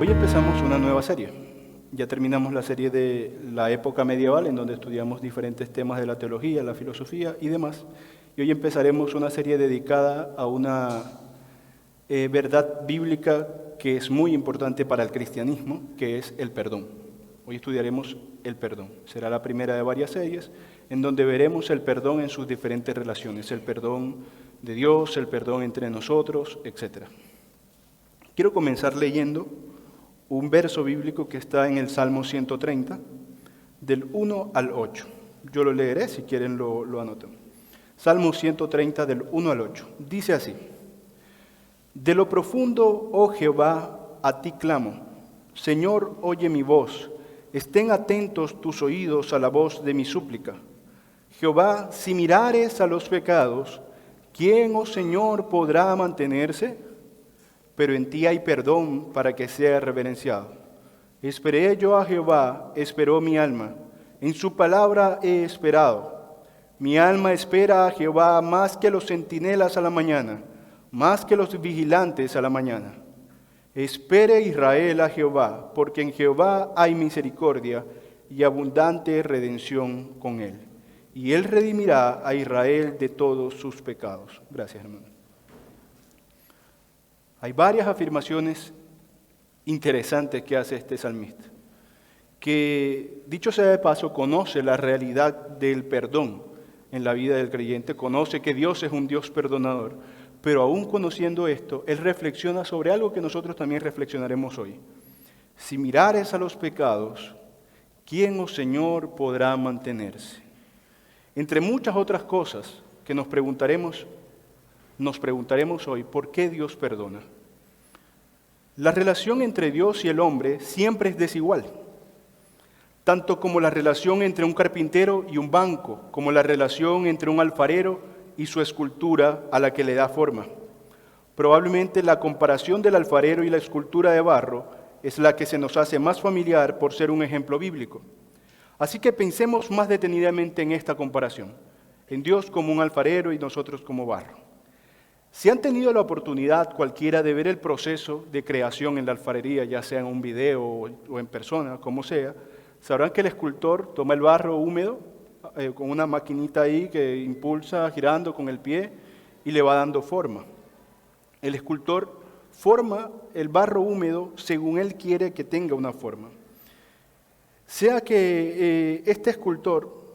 Hoy empezamos una nueva serie. Ya terminamos la serie de la época medieval, en donde estudiamos diferentes temas de la teología, la filosofía y demás. Y hoy empezaremos una serie dedicada a una verdad bíblica que es muy importante para el cristianismo, que es el perdón. Hoy estudiaremos el perdón. Será la primera de varias series, en donde veremos el perdón en sus diferentes relaciones, el perdón de Dios, el perdón entre nosotros, etc. Quiero comenzar leyendo un verso bíblico que está en el Salmo 130, del 1 al 8. Yo lo leeré, si quieren lo anotan. Salmo 130, del 1 al 8. Dice así: De lo profundo, oh Jehová, a ti clamo. Señor, oye mi voz. Estén atentos tus oídos a la voz de mi súplica. Jehová, si mirares a los pecados, ¿quién, oh Señor, podrá mantenerse? Pero en ti hay perdón para que sea reverenciado. Esperé yo a Jehová, esperó mi alma. En su palabra he esperado. Mi alma espera a Jehová más que los centinelas a la mañana, más que los vigilantes a la mañana. Espere Israel a Jehová, porque en Jehová hay misericordia y abundante redención con él. Y él redimirá a Israel de todos sus pecados. Gracias, hermano. Hay varias afirmaciones interesantes que hace este salmista, que, dicho sea de paso, conoce la realidad del perdón en la vida del creyente, conoce que Dios es un Dios perdonador, pero aún conociendo esto, él reflexiona sobre algo que nosotros también reflexionaremos hoy. Si mirares a los pecados, ¿quién, oh Señor, podrá mantenerse? Entre muchas otras cosas que nos preguntaremos hoy, ¿por qué Dios perdona? La relación entre Dios y el hombre siempre es desigual, tanto como la relación entre un carpintero y un banco, como la relación entre un alfarero y su escultura a la que le da forma. Probablemente la comparación del alfarero y la escultura de barro es la que se nos hace más familiar por ser un ejemplo bíblico. Así que pensemos más detenidamente en esta comparación, en Dios como un alfarero y nosotros como barro. Si han tenido la oportunidad cualquiera de ver el proceso de creación en la alfarería, ya sea en un video o en persona, como sea, sabrán que el escultor toma el barro húmedo con una maquinita ahí que impulsa girando con el pie y le va dando forma. El escultor forma el barro húmedo según él quiere que tenga una forma. Sea que este escultor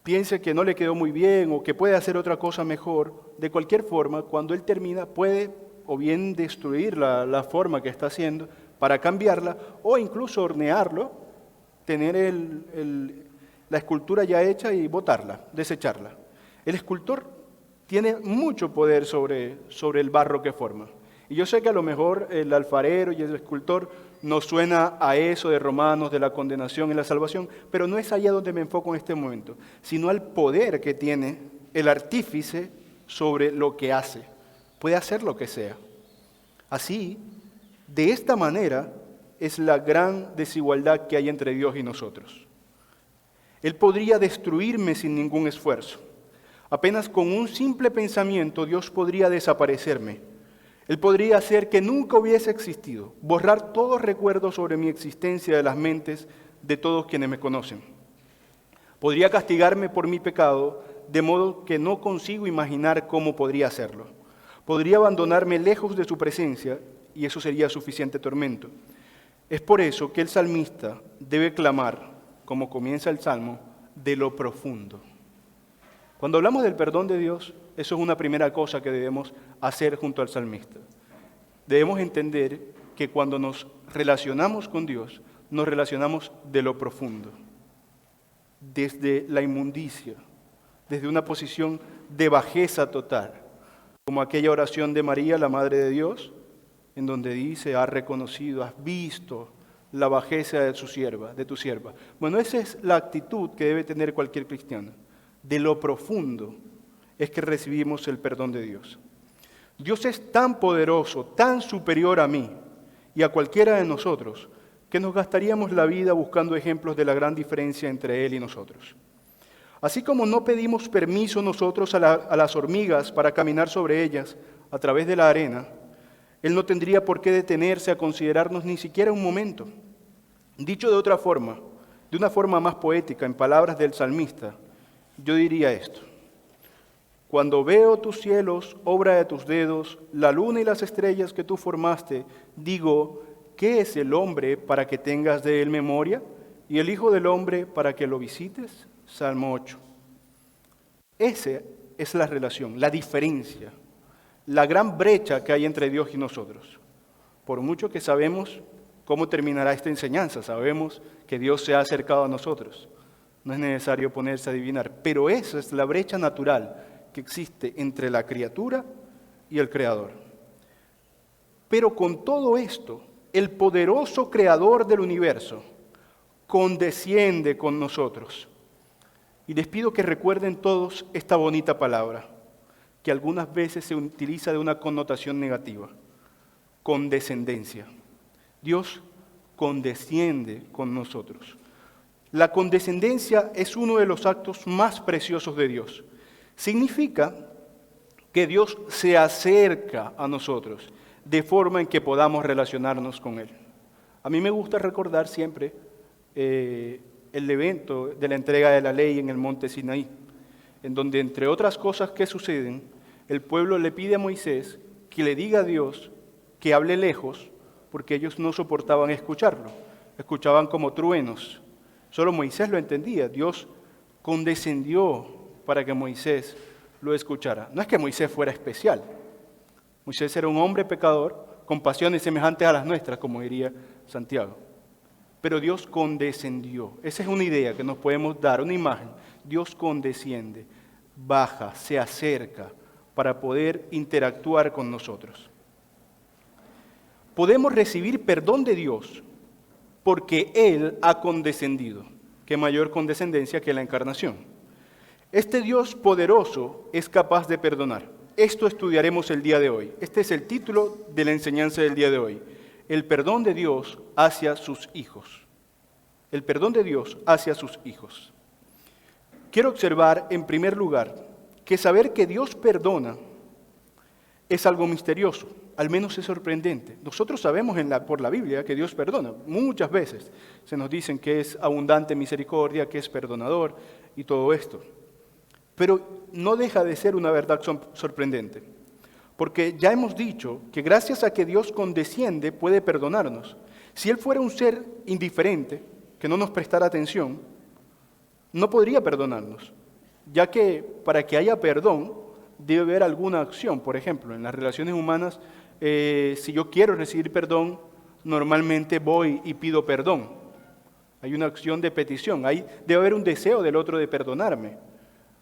piense que no le quedó muy bien o que puede hacer otra cosa mejor, de cualquier forma, cuando él termina puede o bien destruir la forma que está haciendo para cambiarla o incluso hornearlo, tener la escultura ya hecha y botarla, desecharla. El escultor tiene mucho poder sobre el barro que forma. Y yo sé que a lo mejor el alfarero y el escultor nos suena a eso de Romanos, de la condenación y la salvación, pero no es allá donde me enfoco en este momento, sino al poder que tiene el artífice sobre lo que hace. Puede hacer lo que sea. Así, de esta manera, es la gran desigualdad que hay entre Dios y nosotros. Él podría destruirme sin ningún esfuerzo. Apenas con un simple pensamiento, Dios podría desaparecerme. Él podría hacer que nunca hubiese existido, borrar todo recuerdo sobre mi existencia de las mentes de todos quienes me conocen. Podría castigarme por mi pecado, de modo que no consigo imaginar cómo podría hacerlo. Podría abandonarme lejos de su presencia, y eso sería suficiente tormento. Es por eso que el salmista debe clamar, como comienza el Salmo, de lo profundo. Cuando hablamos del perdón de Dios, eso es una primera cosa que debemos hacer junto al salmista. Debemos entender que cuando nos relacionamos con Dios, nos relacionamos de lo profundo, desde la inmundicia, desde una posición de bajeza total, como aquella oración de María, la Madre de Dios, en donde dice, has reconocido, has visto la bajeza de tu sierva. Bueno, esa es la actitud que debe tener cualquier cristiano. De lo profundo es que recibimos el perdón de Dios. Dios es tan poderoso, tan superior a mí y a cualquiera de nosotros, que nos gastaríamos la vida buscando ejemplos de la gran diferencia entre Él y nosotros. Así como no pedimos permiso nosotros a las hormigas para caminar sobre ellas a través de la arena, Él no tendría por qué detenerse a considerarnos ni siquiera un momento. Dicho de otra forma, de una forma más poética, en palabras del salmista, yo diría esto: cuando veo tus cielos, obra de tus dedos, la luna y las estrellas que tú formaste, digo, ¿qué es el hombre para que tengas de él memoria? ¿Y el hijo del hombre para que lo visites? Salmo 8. Esa es la relación, la diferencia, la gran brecha que hay entre Dios y nosotros. Por mucho que sabemos cómo terminará esta enseñanza, sabemos que Dios se ha acercado a nosotros. No es necesario ponerse a adivinar, pero esa es la brecha natural que existe entre la criatura y el Creador. Pero con todo esto, el poderoso Creador del universo condesciende con nosotros. Y les pido que recuerden todos esta bonita palabra, que algunas veces se utiliza de una connotación negativa: condescendencia. Dios condesciende con nosotros. La condescendencia es uno de los actos más preciosos de Dios. Significa que Dios se acerca a nosotros de forma en que podamos relacionarnos con Él. A mí me gusta recordar siempre el evento de la entrega de la ley en el monte Sinaí, en donde, entre otras cosas que suceden, el pueblo le pide a Moisés que le diga a Dios que hable lejos, porque ellos no soportaban escucharlo, escuchaban como truenos. Solo Moisés lo entendía. Dios condescendió para que Moisés lo escuchara. No es que Moisés fuera especial. Moisés era un hombre pecador con pasiones semejantes a las nuestras, como diría Santiago. Pero Dios condescendió. Esa es una idea que nos podemos dar, una imagen. Dios condesciende, baja, se acerca para poder interactuar con nosotros. Podemos recibir perdón de Dios porque Él ha condescendido. ¿Qué mayor condescendencia que la encarnación? Este Dios poderoso es capaz de perdonar. Esto estudiaremos el día de hoy. Este es el título de la enseñanza del día de hoy: el perdón de Dios hacia sus hijos. El perdón de Dios hacia sus hijos. Quiero observar, en primer lugar, que saber que Dios perdona es algo misterioso, al menos es sorprendente. Nosotros sabemos por la Biblia que Dios perdona. Muchas veces se nos dicen que es abundante misericordia, que es perdonador y todo esto. Pero no deja de ser una verdad sorprendente, porque ya hemos dicho que gracias a que Dios condesciende puede perdonarnos. Si Él fuera un ser indiferente, que no nos prestara atención, no podría perdonarnos, ya que para que haya perdón debe haber alguna acción. Por ejemplo, en las relaciones humanas, si yo quiero recibir perdón, normalmente voy y pido perdón. Hay una acción de petición, debe haber un deseo del otro de perdonarme.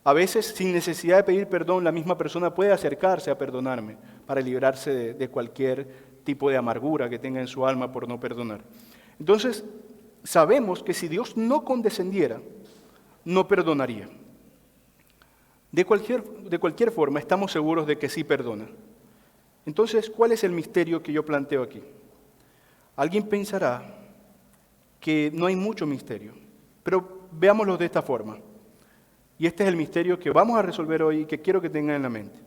A veces, sin necesidad de pedir perdón, la misma persona puede acercarse a perdonarme para librarse de cualquier tipo de amargura que tenga en su alma por no perdonar. Entonces, sabemos que si Dios no condescendiera, no perdonaría. De cualquier forma, estamos seguros de que sí perdona. Entonces, ¿cuál es el misterio que yo planteo aquí? Alguien pensará que no hay mucho misterio, pero veámoslo de esta forma. Y este es el misterio que vamos a resolver hoy y que quiero que tengan en la mente.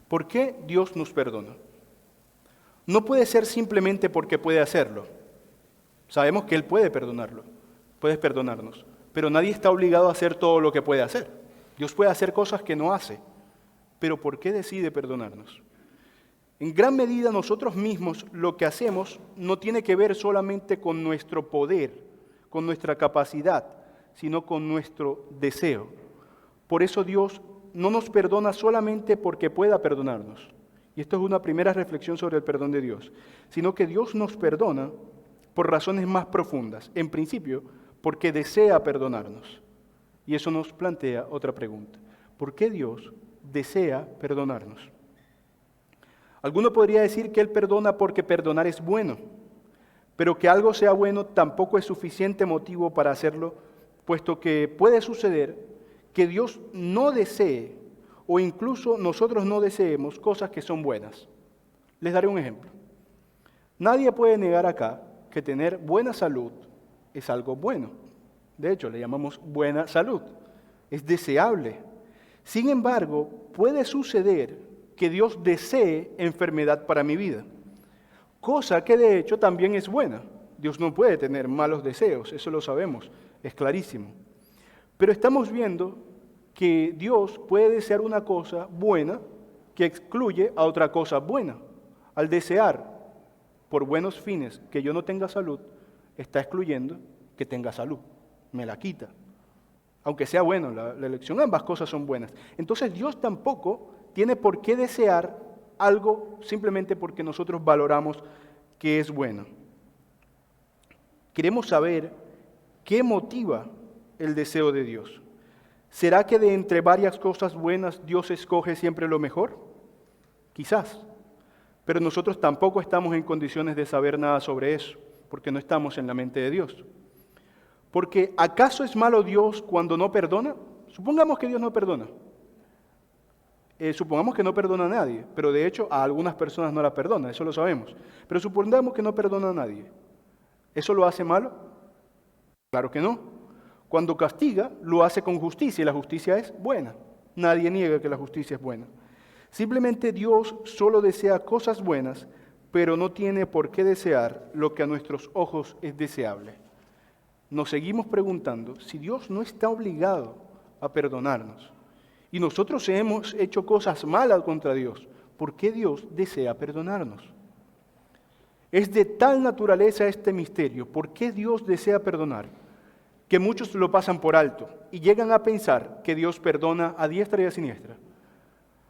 ¿Por qué Dios nos perdona? No puede ser simplemente porque puede hacerlo. Sabemos que Él puede perdonarnos, pero nadie está obligado a hacer todo lo que puede hacer. Dios puede hacer cosas que no hace, pero ¿por qué decide perdonarnos? En gran medida nosotros mismos lo que hacemos no tiene que ver solamente con nuestro poder, con nuestra capacidad, sino con nuestro deseo. Por eso Dios no nos perdona solamente porque pueda perdonarnos. Y esto es una primera reflexión sobre el perdón de Dios, sino que Dios nos perdona por razones más profundas. En principio, porque desea perdonarnos. Y eso nos plantea otra pregunta: ¿por qué Dios desea perdonarnos? Alguno podría decir que Él perdona porque perdonar es bueno, pero que algo sea bueno tampoco es suficiente motivo para hacerlo, puesto que puede suceder que Dios no desee, o incluso nosotros no deseemos, cosas que son buenas. Les daré un ejemplo. Nadie puede negar acá que tener buena salud es algo bueno. De hecho, le llamamos buena salud. Es deseable. Sin embargo, puede suceder que Dios desee enfermedad para mi vida. cosa que de hecho también es buena. Dios no puede tener malos deseos, eso lo sabemos, es clarísimo. Pero estamos viendo que Dios puede desear una cosa buena que excluye a otra cosa buena. Al desear por buenos fines que yo no tenga salud, está excluyendo que tenga salud, me la quita. Aunque sea bueno la elección, ambas cosas son buenas. Entonces Dios tampoco tiene por qué desear algo simplemente porque nosotros valoramos que es bueno. Queremos saber qué motiva el deseo de Dios. ¿Será que de entre varias cosas buenas Dios escoge siempre lo mejor? Quizás, pero nosotros tampoco estamos en condiciones de saber nada sobre eso, porque no estamos en la mente de Dios. Porque ¿acaso es malo Dios cuando no perdona? Supongamos que Dios no perdona. Supongamos que no perdona a nadie, pero de hecho a algunas personas no la perdona, eso lo sabemos. Pero supongamos que no perdona a nadie. ¿Eso lo hace malo? Claro que no. Cuando castiga, lo hace con justicia y la justicia es buena. Nadie niega que la justicia es buena. Simplemente Dios solo desea cosas buenas, pero no tiene por qué desear lo que a nuestros ojos es deseable. Nos seguimos preguntando si Dios no está obligado a perdonarnos. Y nosotros hemos hecho cosas malas contra Dios. ¿Por qué Dios desea perdonarnos? Es de tal naturaleza este misterio. ¿Por qué Dios desea perdonar? Que muchos lo pasan por alto y llegan a pensar que Dios perdona a diestra y a siniestra.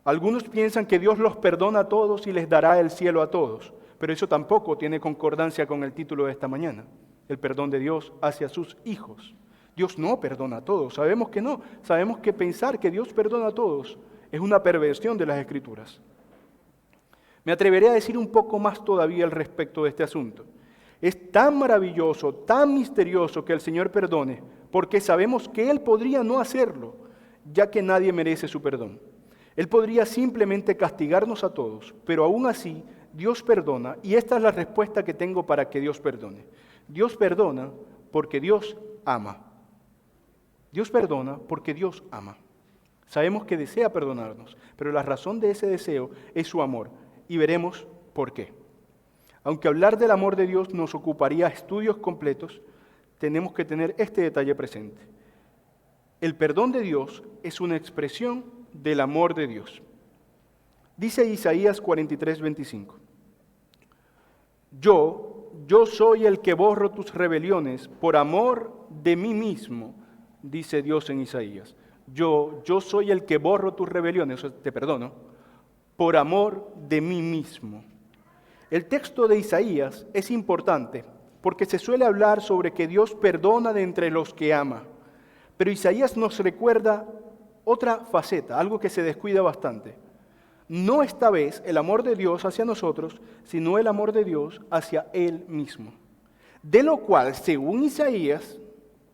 Algunos piensan que Dios los perdona a todos y les dará el cielo a todos, pero eso tampoco tiene concordancia con el título de esta mañana, el perdón de Dios hacia sus hijos. Dios no perdona a todos, sabemos que no, sabemos que pensar que Dios perdona a todos es una perversión de las Escrituras. Me atreveré a decir un poco más todavía al respecto de este asunto. Es tan maravilloso, tan misterioso que el Señor perdone, porque sabemos que Él podría no hacerlo, ya que nadie merece su perdón. Él podría simplemente castigarnos a todos, pero aún así Dios perdona, y esta es la respuesta que tengo para que Dios perdone. Dios perdona porque Dios ama. Dios perdona porque Dios ama. Sabemos que desea perdonarnos, pero la razón de ese deseo es su amor, y veremos por qué. Aunque hablar del amor de Dios nos ocuparía estudios completos, tenemos que tener este detalle presente. El perdón de Dios es una expresión del amor de Dios. Dice Isaías 43:25. Yo soy el que borro tus rebeliones por amor de mí mismo, dice Dios en Isaías. Yo soy el que borro tus rebeliones, o sea, te perdono, por amor de mí mismo. El texto de Isaías es importante porque se suele hablar sobre que Dios perdona de entre los que ama. Pero Isaías nos recuerda otra faceta, algo que se descuida bastante. No esta vez el amor de Dios hacia nosotros, sino el amor de Dios hacia Él mismo. De lo cual, según Isaías,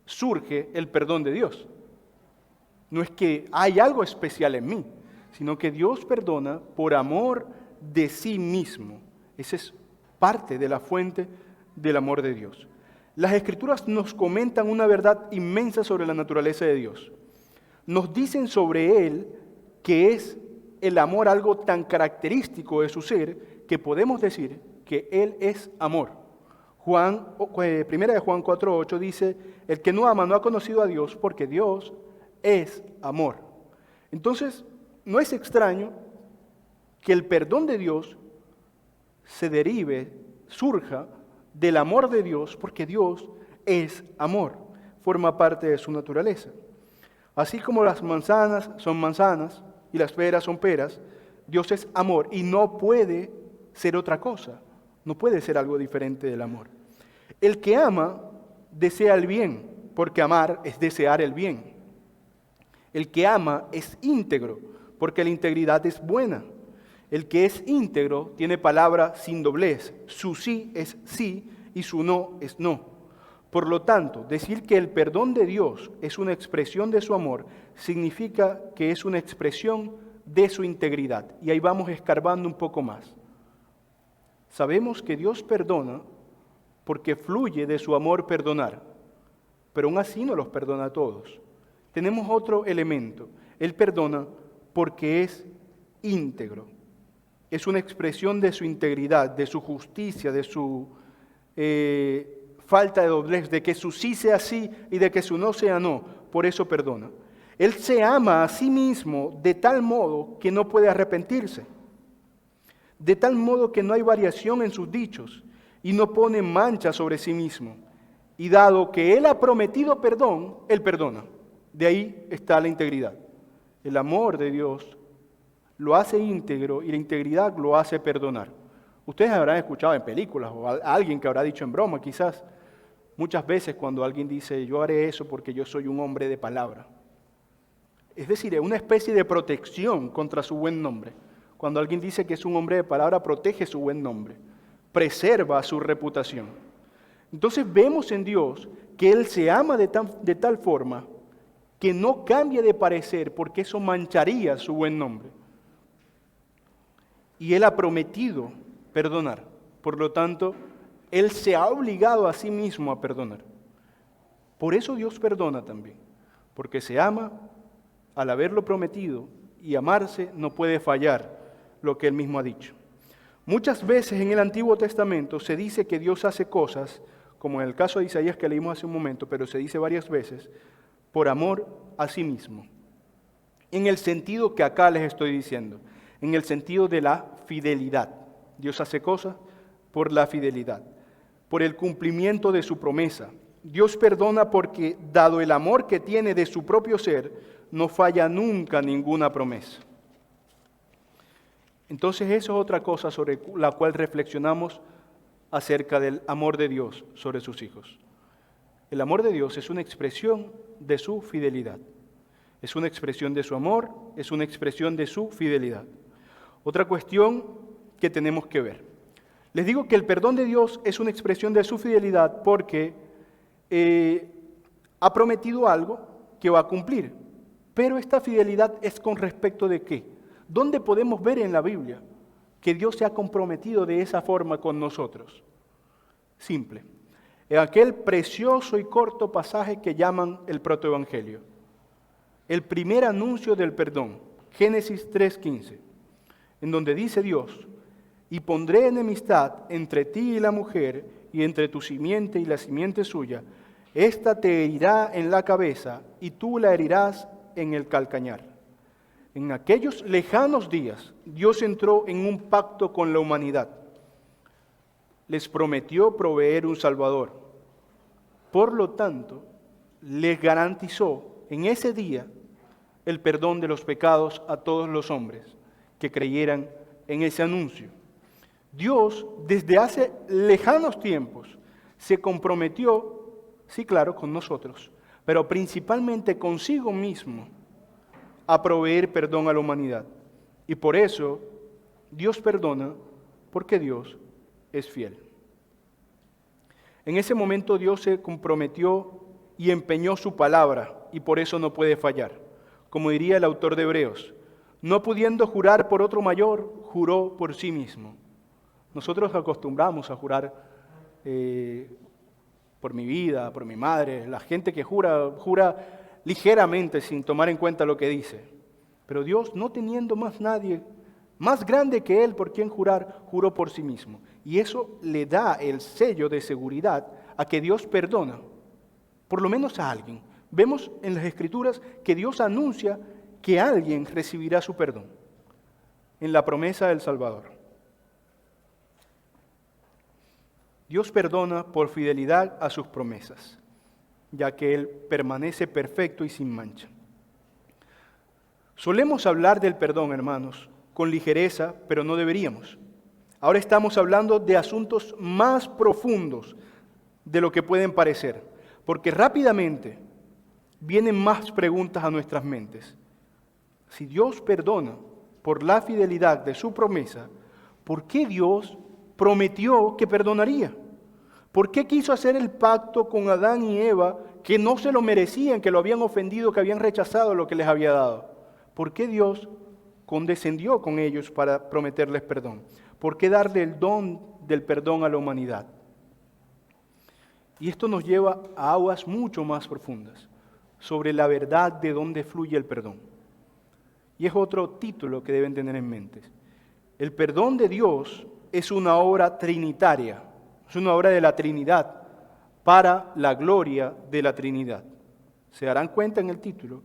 surge el perdón de Dios. No es que hay algo especial en mí, sino que Dios perdona por amor de sí mismo. Esa es parte de la fuente del amor de Dios. Las Escrituras nos comentan una verdad inmensa sobre la naturaleza de Dios. Nos dicen sobre Él que es el amor algo tan característico de su ser que podemos decir que Él es amor. Primera de Juan 4:8 dice, el que no ama no ha conocido a Dios porque Dios es amor. Entonces, no es extraño que el perdón de Dios surja del amor de Dios, porque Dios es amor, forma parte de su naturaleza. Así como las manzanas son manzanas y las peras son peras, Dios es amor y no puede ser otra cosa, no puede ser algo diferente del amor. El que ama desea el bien, porque amar es desear el bien. El que ama es íntegro, porque la integridad es buena. El que es íntegro tiene palabra sin doblez. Su sí es sí y su no es no. Por lo tanto, decir que el perdón de Dios es una expresión de su amor significa que es una expresión de su integridad. Y ahí vamos escarbando un poco más. Sabemos que Dios perdona porque fluye de su amor perdonar, pero aún así no los perdona a todos. Tenemos otro elemento. Él perdona porque es íntegro. es una expresión de su integridad, de su justicia, de su falta de doblez, de que su sí sea sí y de que su no sea no. Por eso perdona. Él se ama a sí mismo de tal modo que no puede arrepentirse, de tal modo que no hay variación en sus dichos y no pone mancha sobre sí mismo. Y dado que Él ha prometido perdón, Él perdona. De ahí está la integridad. El amor de Dios lo hace íntegro y la integridad lo hace perdonar. Ustedes habrán escuchado en películas o a alguien que habrá dicho en broma quizás, muchas veces cuando alguien dice, yo haré eso porque yo soy un hombre de palabra. Es decir, es una especie de protección contra su buen nombre. Cuando alguien dice que es un hombre de palabra, protege su buen nombre, preserva su reputación. Entonces vemos en Dios que Él se ama de tal forma que no cambia de parecer porque eso mancharía su buen nombre. Y Él ha prometido perdonar. Por lo tanto, Él se ha obligado a sí mismo a perdonar. Por eso Dios perdona también, porque se ama al haberlo prometido y amarse no puede fallar lo que Él mismo ha dicho. Muchas veces en el Antiguo Testamento se dice que Dios hace cosas, como en el caso de Isaías que leímos hace un momento, pero se dice varias veces, por amor a sí mismo. En el sentido que acá les estoy diciendo, en el sentido de la fidelidad. Dios hace cosas por la fidelidad, por el cumplimiento de su promesa. Dios perdona porque, dado el amor que tiene de su propio ser, no falla nunca ninguna promesa. Entonces eso es otra cosa sobre la cual reflexionamos acerca del amor de Dios sobre sus hijos. El amor de Dios es una expresión de su fidelidad. Es una expresión de su amor, es una expresión de su fidelidad. Otra cuestión que tenemos que ver. Les digo que el perdón de Dios es una expresión de su fidelidad porque ha prometido algo que va a cumplir. Pero esta fidelidad es con respecto de ¿qué? ¿Dónde podemos ver en la Biblia que Dios se ha comprometido de esa forma con nosotros? Simple. En aquel precioso y corto pasaje que llaman el protoevangelio. El primer anuncio del perdón, Génesis 3:15, en donde dice Dios, y pondré enemistad entre ti y la mujer, y entre tu simiente y la simiente suya. Esta te herirá en la cabeza, y tú la herirás en el calcañar. En aquellos lejanos días, Dios entró en un pacto con la humanidad. Les prometió proveer un Salvador. Por lo tanto, les garantizó en ese día el perdón de los pecados a todos los hombres que creyeran en ese anuncio. Dios, desde hace lejanos tiempos, se comprometió, sí, claro, con nosotros, pero principalmente consigo mismo, a proveer perdón a la humanidad. Y por eso Dios perdona, porque Dios es fiel. En ese momento Dios se comprometió y empeñó su palabra, y por eso no puede fallar. Como diría el autor de Hebreos, no pudiendo jurar por otro mayor, juró por sí mismo. Nosotros acostumbramos a jurar por mi vida, por mi madre. La gente que jura ligeramente sin tomar en cuenta lo que dice. Pero Dios, no teniendo más nadie más grande que Él por quien jurar, juró por sí mismo. Y eso le da el sello de seguridad a que Dios perdona, por lo menos a alguien. Vemos en las Escrituras que Dios anuncia que alguien recibirá su perdón en la promesa del Salvador. Dios perdona por fidelidad a sus promesas, ya que Él permanece perfecto y sin mancha. Solemos hablar del perdón, hermanos, con ligereza, pero no deberíamos. Ahora estamos hablando de asuntos más profundos de lo que pueden parecer, porque rápidamente vienen más preguntas a nuestras mentes. Si Dios perdona por la fidelidad de su promesa, ¿por qué Dios prometió que perdonaría? ¿Por qué quiso hacer el pacto con Adán y Eva que no se lo merecían, que lo habían ofendido, que habían rechazado lo que les había dado? ¿Por qué Dios condescendió con ellos para prometerles perdón? ¿Por qué darle el don del perdón a la humanidad? Y esto nos lleva a aguas mucho más profundas sobre la verdad de dónde fluye el perdón. Y es otro título que deben tener en mente. El perdón de Dios es una obra trinitaria, es una obra de la Trinidad para la gloria de la Trinidad. Se darán cuenta en el título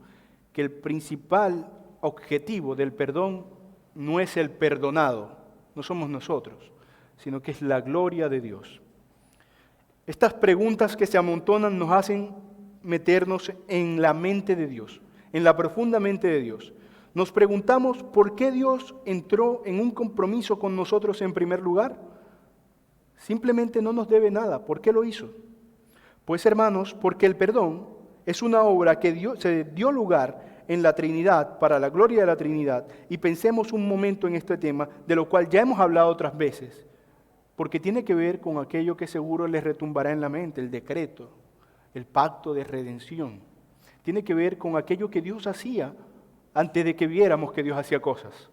que el principal objetivo del perdón no es el perdonado, no somos nosotros, sino que es la gloria de Dios. Estas preguntas que se amontonan nos hacen meternos en la mente de Dios, en la profunda mente de Dios. Nos preguntamos por qué Dios entró en un compromiso con nosotros en primer lugar. Simplemente no nos debe nada. ¿Por qué lo hizo? Pues hermanos, porque el perdón es una obra que se dio lugar en la Trinidad, para la gloria de la Trinidad. Y pensemos un momento en este tema, de lo cual ya hemos hablado otras veces, porque tiene que ver con aquello que seguro les retumbará en la mente, el decreto, el pacto de redención. Tiene que ver con aquello que Dios hacía antes de que viéramos que Dios hacía cosas.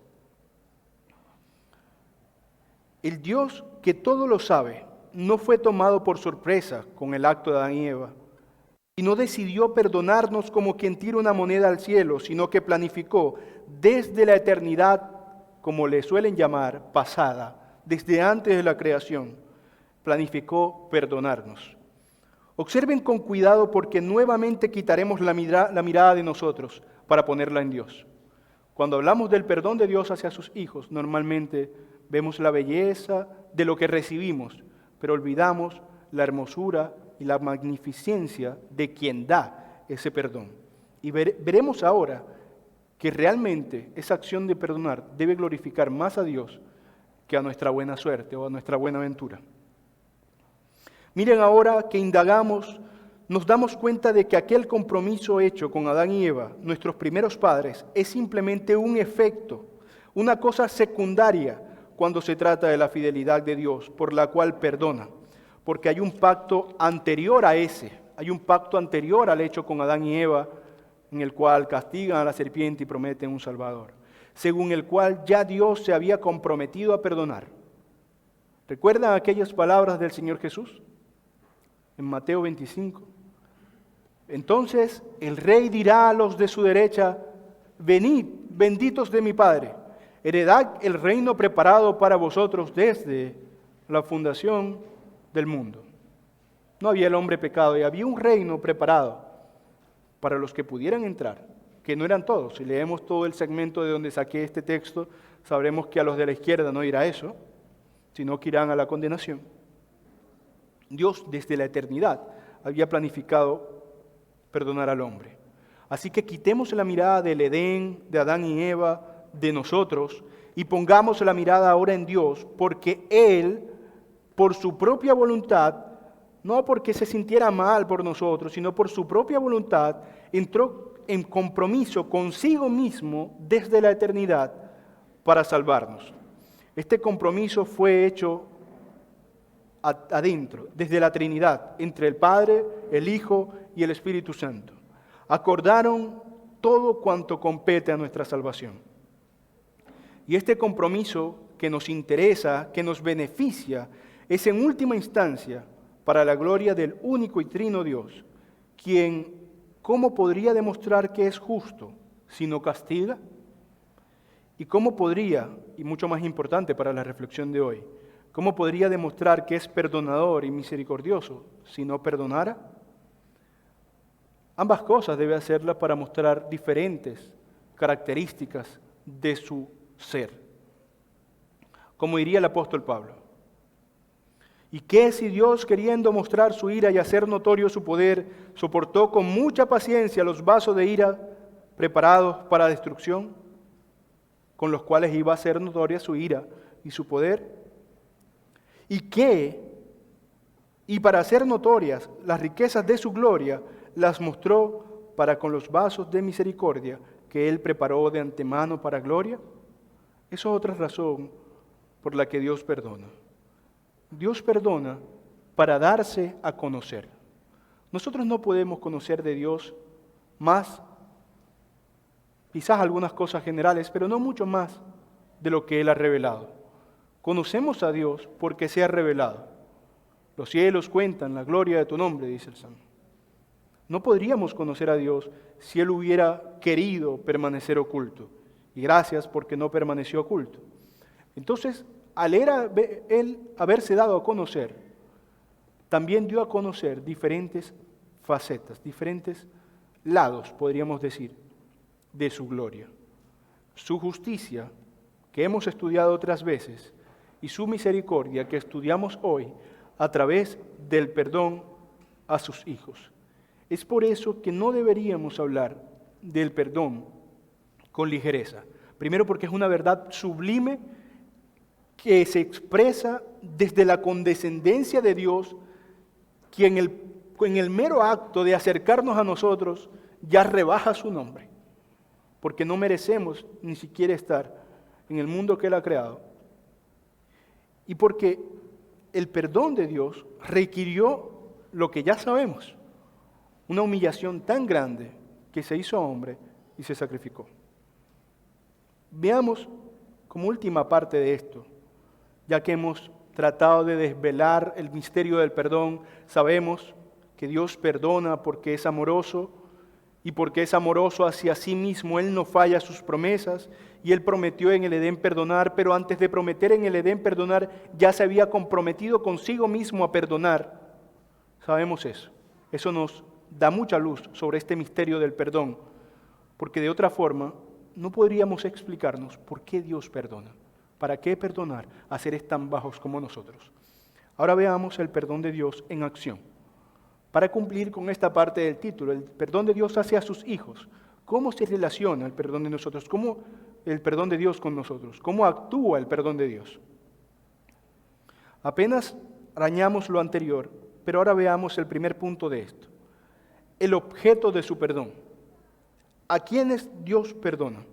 El Dios que todo lo sabe no fue tomado por sorpresa con el acto de Adán y Eva, y no decidió perdonarnos como quien tira una moneda al cielo, sino que planificó desde la eternidad, como le suelen llamar, pasada, desde antes de la creación, planificó perdonarnos. Observen con cuidado porque nuevamente quitaremos la mirada de nosotros para ponerla en Dios. Cuando hablamos del perdón de Dios hacia sus hijos, normalmente vemos la belleza de lo que recibimos, pero olvidamos la hermosura y la magnificencia de quien da ese perdón. Y veremos ahora que realmente esa acción de perdonar debe glorificar más a Dios que a nuestra buena suerte o a nuestra buena aventura. Miren, ahora que indagamos, nos damos cuenta de que aquel compromiso hecho con Adán y Eva, nuestros primeros padres, es simplemente un efecto, una cosa secundaria cuando se trata de la fidelidad de Dios, por la cual perdona. Porque hay un pacto anterior a ese, hay un pacto anterior al hecho con Adán y Eva, en el cual castigan a la serpiente y prometen un Salvador, según el cual ya Dios se había comprometido a perdonar. ¿Recuerdan aquellas palabras del Señor Jesús? En Mateo 25. Entonces el Rey dirá a los de su derecha: venid, benditos de mi Padre, heredad el reino preparado para vosotros desde la fundación del mundo. No había el hombre pecado y había un reino preparado para los que pudieran entrar, que no eran todos. Si leemos todo el segmento de donde saqué este texto, sabremos que a los de la izquierda no irá eso, sino que irán a la condenación. Dios desde la eternidad había planificado perdonar al hombre. Así que quitemos la mirada del Edén, de Adán y Eva, de nosotros, y pongamos la mirada ahora en Dios, porque Él, por su propia voluntad, no porque se sintiera mal por nosotros, sino por su propia voluntad, entró en compromiso consigo mismo desde la eternidad para salvarnos. Este compromiso fue hecho adentro, desde la Trinidad, entre el Padre, el Hijo y el Espíritu Santo. Acordaron todo cuanto compete a nuestra salvación. Y este compromiso que nos interesa, que nos beneficia, es en última instancia para la gloria del único y trino Dios, quien, ¿cómo podría demostrar que es justo si no castiga? ¿Y cómo podría, y mucho más importante para la reflexión de hoy, cómo podría demostrar que es perdonador y misericordioso si no perdonara? Ambas cosas debe hacerlas para mostrar diferentes características de su ser. Como diría el apóstol Pablo: ¿y qué si Dios, queriendo mostrar su ira y hacer notorio su poder, soportó con mucha paciencia los vasos de ira preparados para destrucción, con los cuales iba a hacer notoria su ira y su poder? ¿Y qué? Y para hacer notorias las riquezas de su gloria, las mostró para con los vasos de misericordia que Él preparó de antemano para gloria. Esa es otra razón por la que Dios perdona. Dios perdona para darse a conocer. Nosotros no podemos conocer de Dios más, quizás algunas cosas generales, pero no mucho más de lo que Él ha revelado. Conocemos a Dios porque se ha revelado. Los cielos cuentan la gloria de tu nombre, dice el Salmo. No podríamos conocer a Dios si Él hubiera querido permanecer oculto. Y gracias porque no permaneció oculto. Entonces, al él haberse dado a conocer, también dio a conocer diferentes facetas, diferentes lados, podríamos decir, de su gloria. Su justicia, que hemos estudiado otras veces, y su misericordia, que estudiamos hoy, a través del perdón a sus hijos. Es por eso que no deberíamos hablar del perdón con ligereza. Primero porque es una verdad sublime que se expresa desde la condescendencia de Dios, que en el mero acto de acercarnos a nosotros ya rebaja su nombre, porque no merecemos ni siquiera estar en el mundo que Él ha creado. Y porque el perdón de Dios requirió lo que ya sabemos, una humillación tan grande que se hizo hombre y se sacrificó. Veamos como última parte de esto, ya que hemos tratado de desvelar el misterio del perdón, sabemos que Dios perdona porque es amoroso, y porque es amoroso hacia sí mismo, Él no falla sus promesas, y Él prometió en el Edén perdonar, pero antes de prometer en el Edén perdonar, ya se había comprometido consigo mismo a perdonar. Sabemos eso. Eso nos da mucha luz sobre este misterio del perdón, porque de otra forma no podríamos explicarnos por qué Dios perdona. ¿Para qué perdonar a seres tan bajos como nosotros? Ahora veamos el perdón de Dios en acción. Para cumplir con esta parte del título, el perdón de Dios hacia sus hijos. ¿Cómo se relaciona el perdón de nosotros? ¿Cómo el perdón de Dios con nosotros? ¿Cómo actúa el perdón de Dios? Apenas arañamos lo anterior, pero ahora veamos el primer punto de esto. El objeto de su perdón. ¿A quiénes Dios perdona?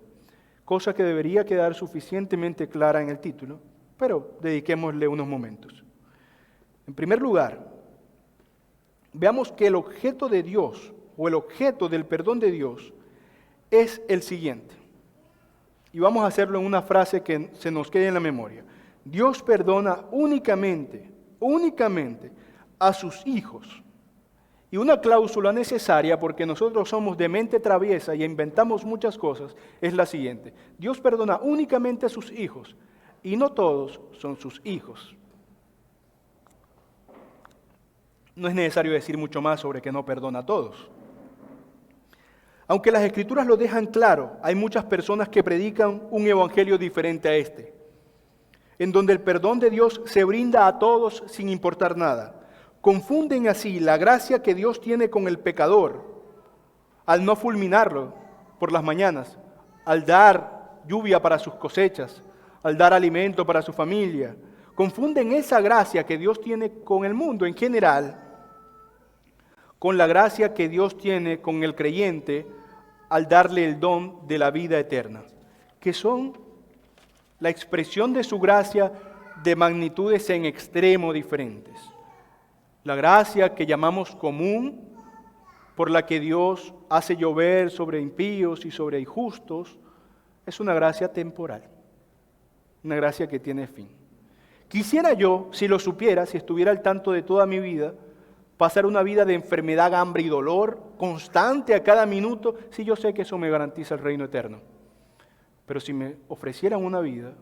Cosa que debería quedar suficientemente clara en el título, pero dediquémosle unos momentos. En primer lugar, veamos que el objeto de Dios, o el objeto del perdón de Dios, es el siguiente. Y vamos a hacerlo en una frase que se nos quede en la memoria. Dios perdona únicamente a sus hijos. Y una cláusula necesaria, porque nosotros somos de mente traviesa y inventamos muchas cosas, es la siguiente. Dios perdona únicamente a sus hijos, y no todos son sus hijos. No es necesario decir mucho más sobre que no perdona a todos. Aunque las Escrituras lo dejan claro, hay muchas personas que predican un evangelio diferente a este, en donde el perdón de Dios se brinda a todos sin importar nada. Confunden así la gracia que Dios tiene con el pecador, al no fulminarlo por las mañanas, al dar lluvia para sus cosechas, al dar alimento para su familia. Confunden esa gracia que Dios tiene con el mundo en general, con la gracia que Dios tiene con el creyente al darle el don de la vida eterna, que son la expresión de su gracia de magnitudes en extremo diferentes. La gracia que llamamos común, por la que Dios hace llover sobre impíos y sobre injustos, es una gracia temporal, una gracia que tiene fin. Quisiera yo, si lo supiera, si estuviera al tanto de toda mi vida, pasar una vida de enfermedad, hambre y dolor constante a cada minuto, si yo sé que eso me garantiza el reino eterno. Pero si me ofrecieran una vida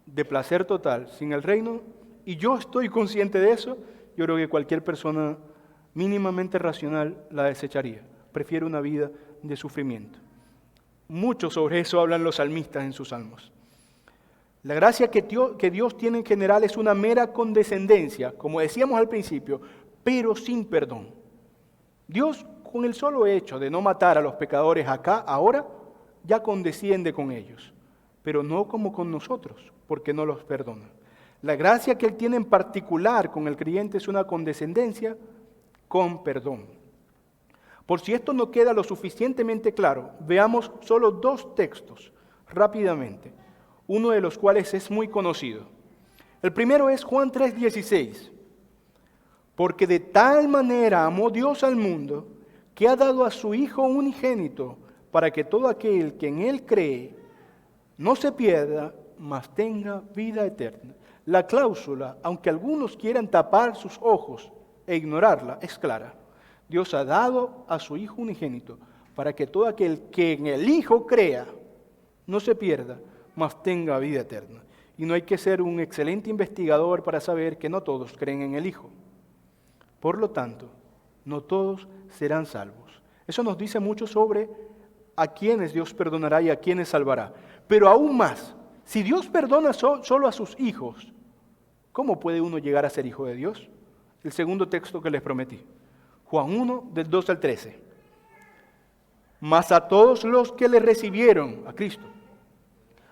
de placer total sin el reino, y yo estoy consciente de eso, yo creo que cualquier persona mínimamente racional la desecharía. Prefiere una vida de sufrimiento. Mucho sobre eso hablan los salmistas en sus salmos. La gracia que Dios tiene en general es una mera condescendencia, como decíamos al principio, pero sin perdón. Dios, con el solo hecho de no matar a los pecadores acá, ahora, ya condesciende con ellos, pero no como con nosotros, porque no los perdona. La gracia que Él tiene en particular con el creyente es una condescendencia con perdón. Por si esto no queda lo suficientemente claro, veamos solo dos textos rápidamente, uno de los cuales es muy conocido. El primero es Juan 3:16. Porque de tal manera amó Dios al mundo, que ha dado a su Hijo unigénito, para que todo aquel que en Él cree no se pierda, mas tenga vida eterna. La cláusula, aunque algunos quieran tapar sus ojos e ignorarla, es clara. Dios ha dado a su Hijo unigénito, para que todo aquel que en el Hijo crea no se pierda, mas tenga vida eterna. y no hay que ser un excelente investigador para saber que no todos creen en el Hijo. Por lo tanto, no todos serán salvos. Eso nos dice mucho sobre a quienes Dios perdonará y a quienes salvará. Pero aún más, si Dios perdona solo a sus hijos, ¿cómo puede uno llegar a ser hijo de Dios? El segundo texto que les prometí. Juan 1, del 2 al 13. Mas a todos los que le recibieron, a Cristo,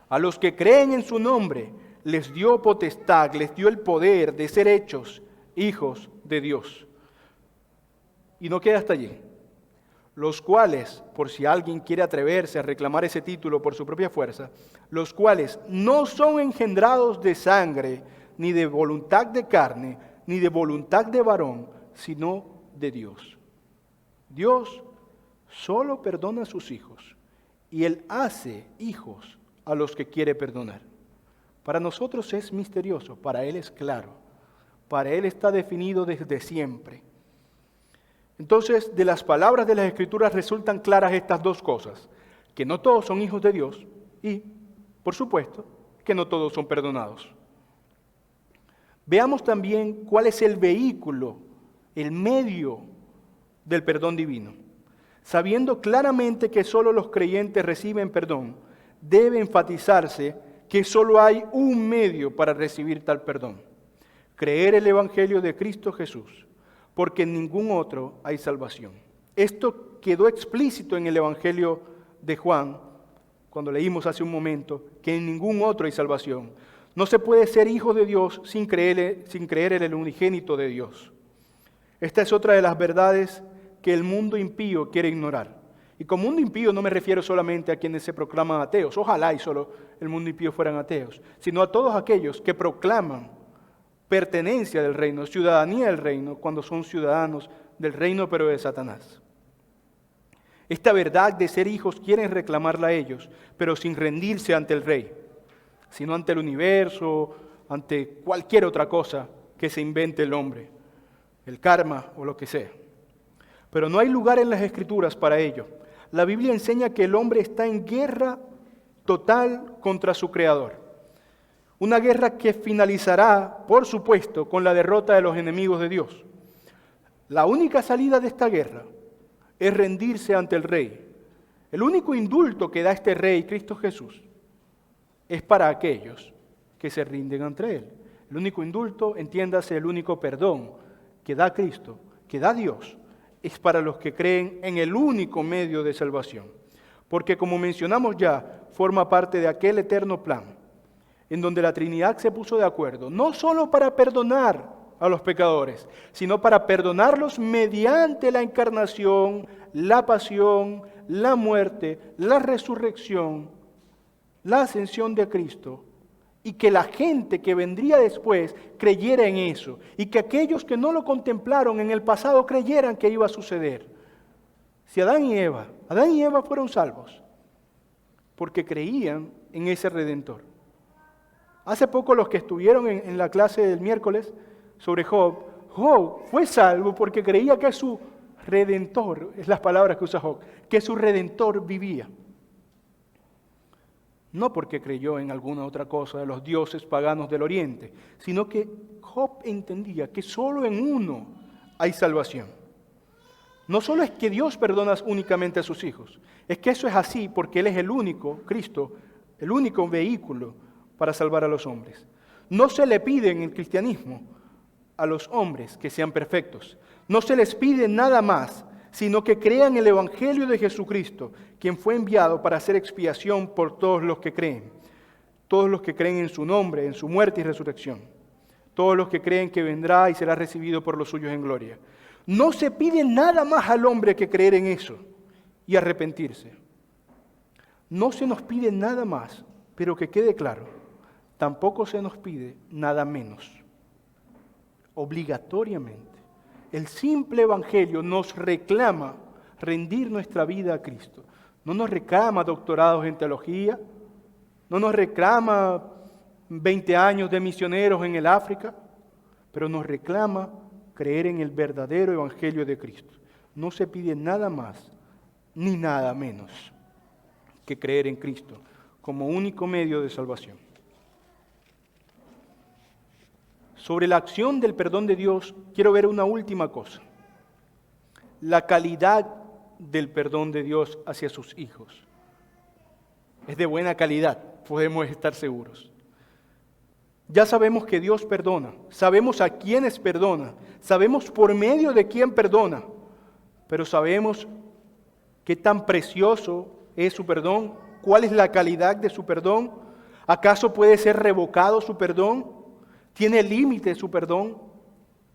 a los que creen en su nombre, les dio potestad, les dio el poder de ser hechos hijos de Dios. Y no queda hasta allí. Los cuales, por si alguien quiere atreverse a reclamar ese título por su propia fuerza, los cuales no son engendrados de sangre, ni de voluntad de carne, ni de voluntad de varón, sino de Dios. Dios solo perdona a sus hijos, y Él hace hijos a los que quiere perdonar. Para nosotros es misterioso, para Él es claro, para Él está definido desde siempre. Entonces, de las palabras de las Escrituras resultan claras estas dos cosas, que no todos son hijos de Dios y, por supuesto, que no todos son perdonados. Veamos también cuál es el vehículo, el medio del perdón divino. Sabiendo claramente que solo los creyentes reciben perdón, debe enfatizarse que solo hay un medio para recibir tal perdón: creer el Evangelio de Cristo Jesús, porque en ningún otro hay salvación. Esto quedó explícito en el Evangelio de Juan, cuando leímos hace un momento, que en ningún otro hay salvación. No se puede ser hijo de Dios sin creer en el unigénito de Dios. Esta es otra de las verdades que el mundo impío quiere ignorar. Y con mundo impío no me refiero solamente a quienes se proclaman ateos, ojalá y solo el mundo impío fueran ateos, sino a todos aquellos que proclaman pertenencia del reino, ciudadanía del reino, cuando son ciudadanos del reino pero de Satanás. Esta verdad de ser hijos quieren reclamarla ellos, pero sin rendirse ante el rey, sino ante el universo, ante cualquier otra cosa que se invente el hombre, el karma o lo que sea. Pero no hay lugar en las Escrituras para ello. La Biblia enseña que el hombre está en guerra total contra su Creador. Una guerra que finalizará, por supuesto, con la derrota de los enemigos de Dios. La única salida de esta guerra es rendirse ante el Rey. El único indulto que da este Rey, Cristo Jesús, es para aquellos que se rinden ante Él. El único indulto, entiéndase, el único perdón que da Cristo, que da Dios, es para los que creen en el único medio de salvación. Porque, como mencionamos ya, forma parte de aquel eterno plan en donde la Trinidad se puso de acuerdo, no solo para perdonar a los pecadores, sino para perdonarlos mediante la encarnación, la pasión, la muerte, la resurrección, la ascensión de Cristo, y que la gente que vendría después creyera en eso, y que aquellos que no lo contemplaron en el pasado creyeran que iba a suceder. Si Adán y Eva fueron salvos, porque creían en ese Redentor. Hace poco los que estuvieron en la clase del miércoles sobre Job fue salvo porque creía que su Redentor, es las palabras que usa Job, que su Redentor vivía. No porque creyó en alguna otra cosa de los dioses paganos del oriente, sino que Job entendía que solo en uno hay salvación. No solo es que Dios perdona únicamente a sus hijos, es que eso es así porque Él es el único, Cristo, el único vehículo para salvar a los hombres. No se le pide en el cristianismo a los hombres que sean perfectos. No se les pide nada más, sino que crean el Evangelio de Jesucristo, quien fue enviado para hacer expiación por todos los que creen. Todos los que creen en su nombre, en su muerte y resurrección. Todos los que creen que vendrá y será recibido por los suyos en gloria. No se pide nada más al hombre que creer en eso y arrepentirse. No se nos pide nada más, pero que quede claro, tampoco se nos pide nada menos. Obligatoriamente. El simple Evangelio nos reclama rendir nuestra vida a Cristo. No nos reclama doctorados en teología, no nos reclama 20 años de misioneros en el África, pero nos reclama creer en el verdadero Evangelio de Cristo. No se pide nada más ni nada menos que creer en Cristo como único medio de salvación. sobre la acción del perdón de Dios, quiero ver una última cosa. La calidad del perdón de Dios hacia sus hijos. Es de buena calidad, podemos estar seguros. Ya sabemos que Dios perdona, sabemos a quiénes perdona, sabemos por medio de quién perdona, pero sabemos qué tan precioso es su perdón, cuál es la calidad de su perdón. ¿Acaso puede ser revocado su perdón? ¿Tiene límite su perdón?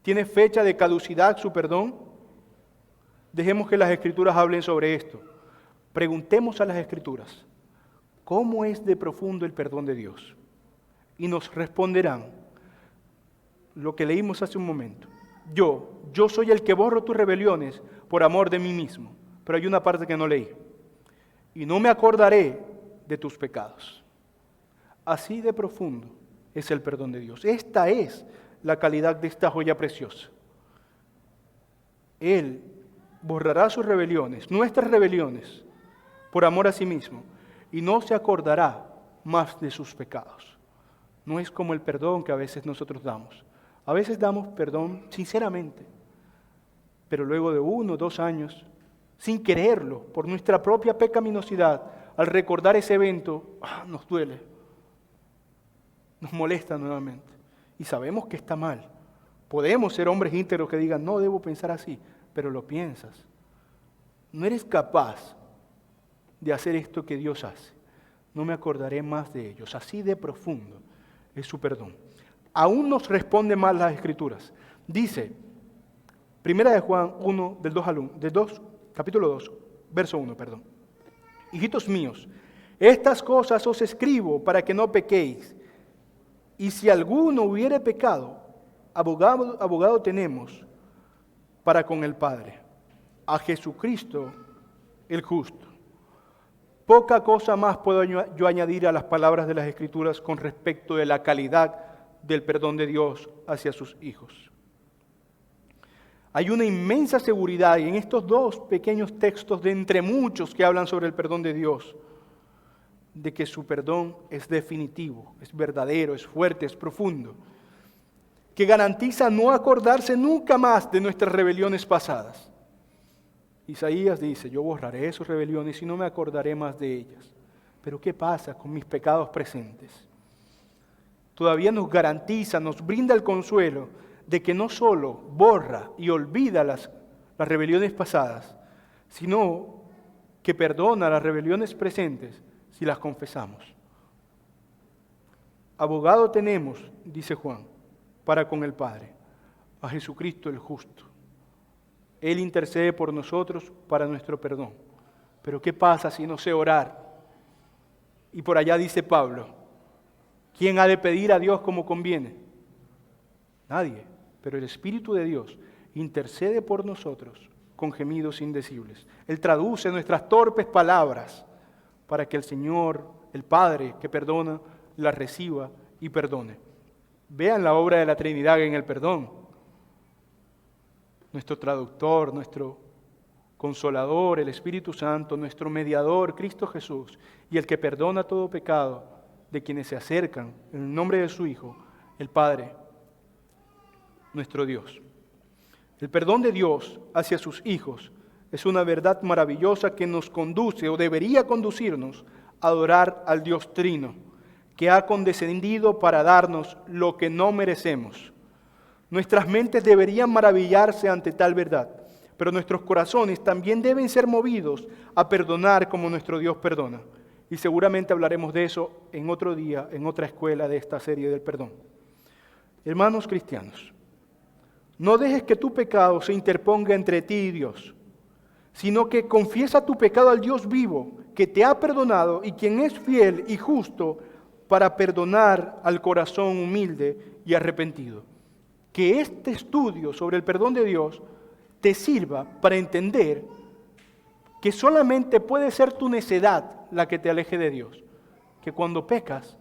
¿Tiene fecha de caducidad su perdón? Dejemos que las Escrituras hablen sobre esto. Preguntemos a las Escrituras, ¿cómo es de profundo el perdón de Dios? Y nos responderán lo que leímos hace un momento. Yo soy el que borro tus rebeliones por amor de mí mismo. Pero hay una parte que no leí. Y no me acordaré de tus pecados. Así de profundo es el perdón de Dios. Esta es la calidad de esta joya preciosa. Él borrará sus rebeliones, nuestras rebeliones, por amor a sí mismo, y no se acordará más de sus pecados. No es como el perdón que a veces nosotros damos. A veces damos perdón sinceramente, pero luego de 1 o 2 años, sin quererlo, por nuestra propia pecaminosidad, al recordar ese evento, nos duele, nos molesta nuevamente. Y sabemos que está mal. Podemos ser hombres íntegros que digan, no debo pensar así, pero lo piensas. No eres capaz de hacer esto que Dios hace. No me acordaré más de ellos. Así de profundo es su perdón. Aún nos responde mal las Escrituras. Dice, 1 de Juan 1, capítulo 2, verso 1, perdón. Hijitos míos, estas cosas os escribo para que no pequéis. Y si alguno hubiere pecado, abogado tenemos para con el Padre, a Jesucristo el justo. Poca cosa más puedo yo añadir a las palabras de las Escrituras con respecto de la calidad del perdón de Dios hacia sus hijos. Hay una inmensa seguridad en estos 2 pequeños textos de entre muchos que hablan sobre el perdón de Dios, de que su perdón es definitivo, es verdadero, es fuerte, es profundo, que garantiza no acordarse nunca más de nuestras rebeliones pasadas. Isaías dice, yo borraré sus rebeliones y no me acordaré más de ellas. Pero ¿qué pasa con mis pecados presentes? Todavía nos garantiza, nos brinda el consuelo de que no solo borra y olvida las rebeliones pasadas, sino que perdona las rebeliones presentes si las confesamos. Abogado tenemos, dice Juan, para con el Padre, a Jesucristo el justo. Él intercede por nosotros para nuestro perdón. Pero ¿qué pasa si no sé orar? Y por allá dice Pablo, ¿quién ha de pedir a Dios como conviene? Nadie, pero el Espíritu de Dios intercede por nosotros con gemidos indecibles. Él traduce nuestras torpes palabras para que el Señor, el Padre que perdona, las reciba y perdone. Vean la obra de la Trinidad en el perdón. Nuestro traductor, nuestro consolador, el Espíritu Santo, nuestro mediador, Cristo Jesús, y el que perdona todo pecado de quienes se acercan en el nombre de su Hijo, el Padre, nuestro Dios. El perdón de Dios hacia sus hijos es una verdad maravillosa que nos conduce o debería conducirnos a adorar al Dios Trino, que ha condescendido para darnos lo que no merecemos. Nuestras mentes deberían maravillarse ante tal verdad, pero nuestros corazones también deben ser movidos a perdonar como nuestro Dios perdona. Y seguramente hablaremos de eso en otro día, en otra escuela de esta serie del perdón. Hermanos cristianos, no dejes que tu pecado se interponga entre ti y Dios, sino que confiesa tu pecado al Dios vivo, que te ha perdonado y quien es fiel y justo para perdonar al corazón humilde y arrepentido. Que este estudio sobre el perdón de Dios te sirva para entender que solamente puede ser tu necedad la que te aleje de Dios. Que cuando pecas,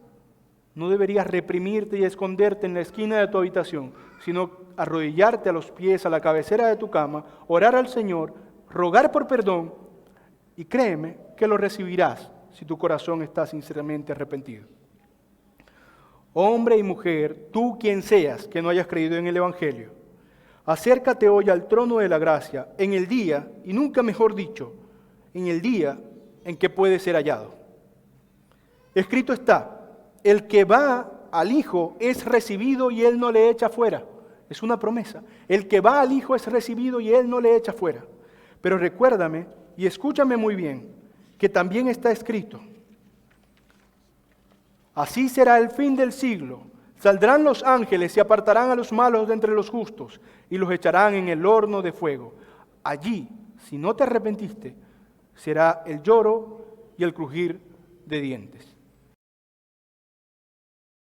no deberías reprimirte y esconderte en la esquina de tu habitación, sino arrodillarte a los pies, a la cabecera de tu cama, orar al Señor, rogar por perdón, y créeme que lo recibirás si tu corazón está sinceramente arrepentido. Hombre y mujer, tú quien seas que no hayas creído en el Evangelio, acércate hoy al trono de la gracia en el día, y nunca mejor dicho, en el día en que puede ser hallado. Escrito está, el que va al Hijo es recibido y Él no le echa fuera. Es una promesa. El que va al Hijo es recibido y Él no le echa fuera. Pero recuérdame y escúchame muy bien, que también está escrito, así será el fin del siglo. Saldrán los ángeles y apartarán a los malos de entre los justos y los echarán en el horno de fuego. Allí, si no te arrepentiste, será el lloro y el crujir de dientes.